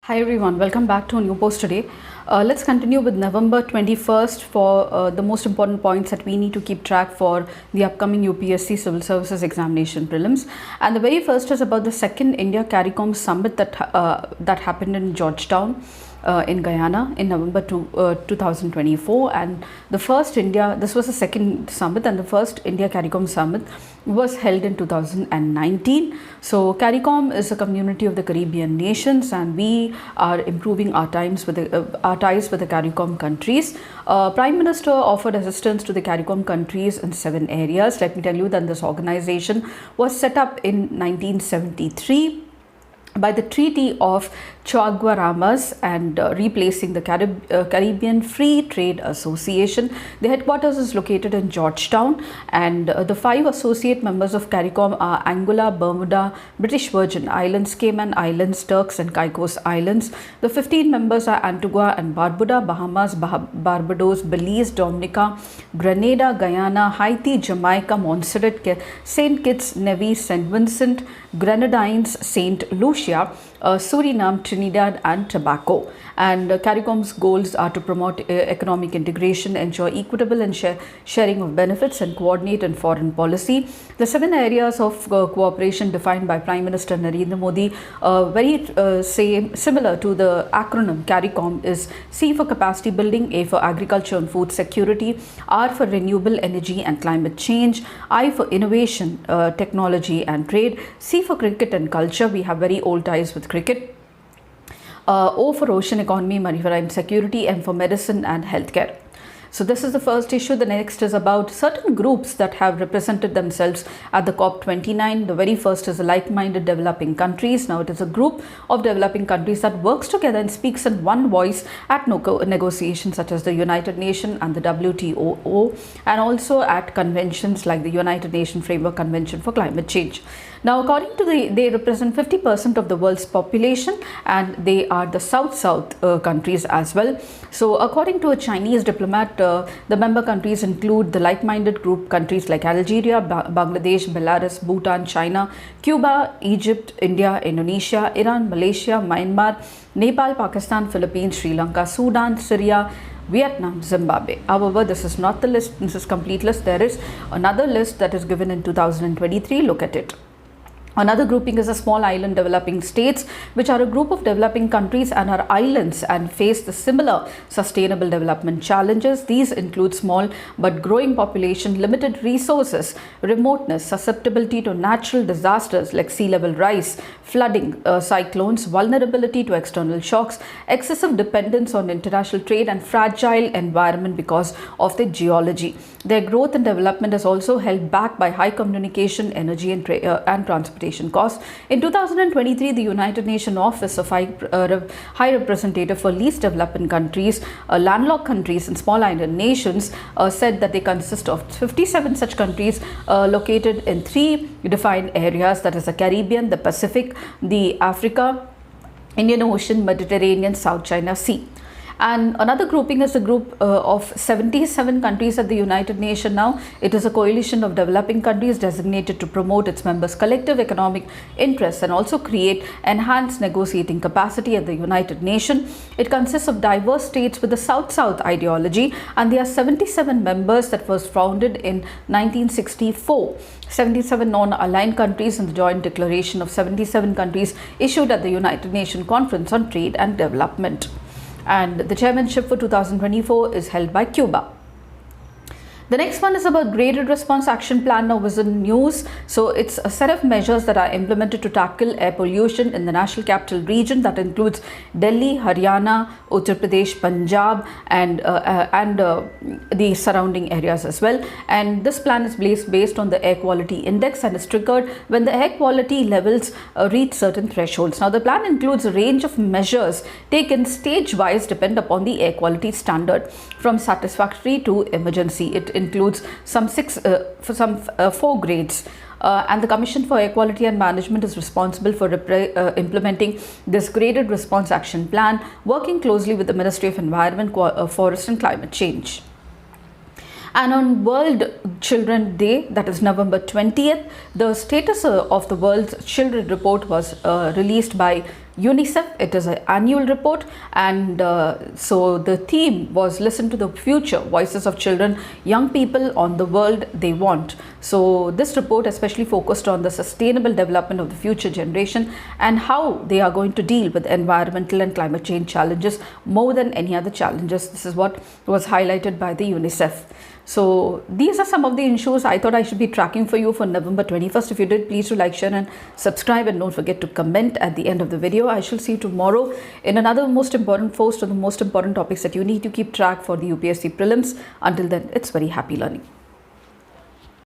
Hi everyone, welcome back to a new post today. Let's continue with November 21st for the most important points that we need to keep track for the upcoming UPSC Civil Services Examination Prelims. And the very first is about the second India CARICOM Summit that happened in Georgetown. In Guyana in November 2024, and this was the second summit, and the first India CARICOM Summit was held in 2019. So CARICOM is a community of the Caribbean nations, and we are improving our ties with the CARICOM countries. Prime Minister offered assistance to the CARICOM countries in 7 areas. Let me tell you that this organization was set up in 1973 by the Treaty of Chaguaramas and replacing the Caribbean Free Trade Association. The headquarters is located in Georgetown, and the 5 associate members of CARICOM are Anguilla, Bermuda, British Virgin Islands, Cayman Islands, Turks and Caicos Islands. The 15 members are Antigua and Barbuda, Bahamas, Barbados, Belize, Dominica, Grenada, Guyana, Haiti, Jamaica, Montserrat, St. Kitts, Nevis, St. Vincent, Grenadines, St. Lucia, Suriname, Trinidad and Tobago. And CARICOM's goals are to promote economic integration, ensure equitable and sharing of benefits, and coordinate in foreign policy. The 7 areas of cooperation defined by Prime Minister Narendra Modi, similar to the acronym CARICOM, is C for capacity building, A for agriculture and food security, R for renewable energy and climate change, I for innovation, technology and trade, C for cricket and culture. We have very old ties with cricket. O for ocean economy, maritime security, M for medicine and healthcare. So this is the first issue. The next is about certain groups that have represented themselves at the COP29. The very first is the like-minded developing countries. Now it is a group of developing countries that works together and speaks in one voice at negotiations such as the United Nations and the WTO, and also at conventions like the United Nations Framework Convention for Climate Change. Now, according to they represent 50% of the world's population, and they are the South-South countries as well. So, according to a Chinese diplomat, the member countries include the like-minded group countries like Algeria, Bangladesh, Belarus, Bhutan, China, Cuba, Egypt, India, Indonesia, Iran, Malaysia, Myanmar, Nepal, Pakistan, Philippines, Sri Lanka, Sudan, Syria, Vietnam, Zimbabwe. However, this is not the list. This is complete list. There is another list that is given in 2023. Look at it. Another grouping is a small island developing states, which are a group of developing countries and are islands and face the similar sustainable development challenges. These include small but growing population, limited resources, remoteness, susceptibility to natural disasters like sea level rise, flooding, cyclones, vulnerability to external shocks, excessive dependence on international trade, and fragile environment because of the geology. Their growth and development is also held back by high communication, energy and transportation costs. In 2023, the United Nations Office of High Representative for Least Developed Countries, landlocked countries and small island nations, said that they consist of 57 such countries located in 3 defined areas, that is the Caribbean, the Pacific, the Africa, Indian Ocean, Mediterranean, South China Sea. And another grouping is a group of 77 countries at the United Nations now. It is a coalition of developing countries designated to promote its members' collective economic interests and also create enhanced negotiating capacity at the United Nations. It consists of diverse states with the South-South ideology, and there are 77 members that was founded in 1964. 77 non-aligned countries in the joint declaration of 77 countries issued at the United Nations Conference on Trade and Development. And the chairmanship for 2024 is held by Cuba. The next one is about Graded Response Action Plan. Now was in news. So it's a set of measures that are implemented to tackle air pollution in the National Capital Region. That includes Delhi, Haryana, Uttar Pradesh, Punjab, and the surrounding areas as well. And this plan is based on the Air Quality Index and is triggered when the air quality levels reach certain thresholds. Now the plan includes a range of measures taken stage-wise depend upon the air quality standard, from satisfactory to emergency. It includes some 4 grades. And the Commission for Air Quality and Management is responsible for implementing this Graded Response Action Plan, working closely with the Ministry of Environment, Forest and Climate Change. And on World Children Day, that is November 20th, the status of the World Children Report was released by UNICEF. It is an annual report, and so the theme was listen to the future voices of children, young people on the world they want. So this report especially focused on the sustainable development of the future generation and how they are going to deal with environmental and climate change challenges more than any other challenges. This is what was highlighted by the UNICEF. So these are some of the issues I thought I should be tracking for you for November 21st. If you did, please do like, share and subscribe, and don't forget to comment at the end of the video. I shall see you tomorrow in another most important post on the most important topics that you need to keep track for the UPSC Prelims. Until then, it's very happy learning.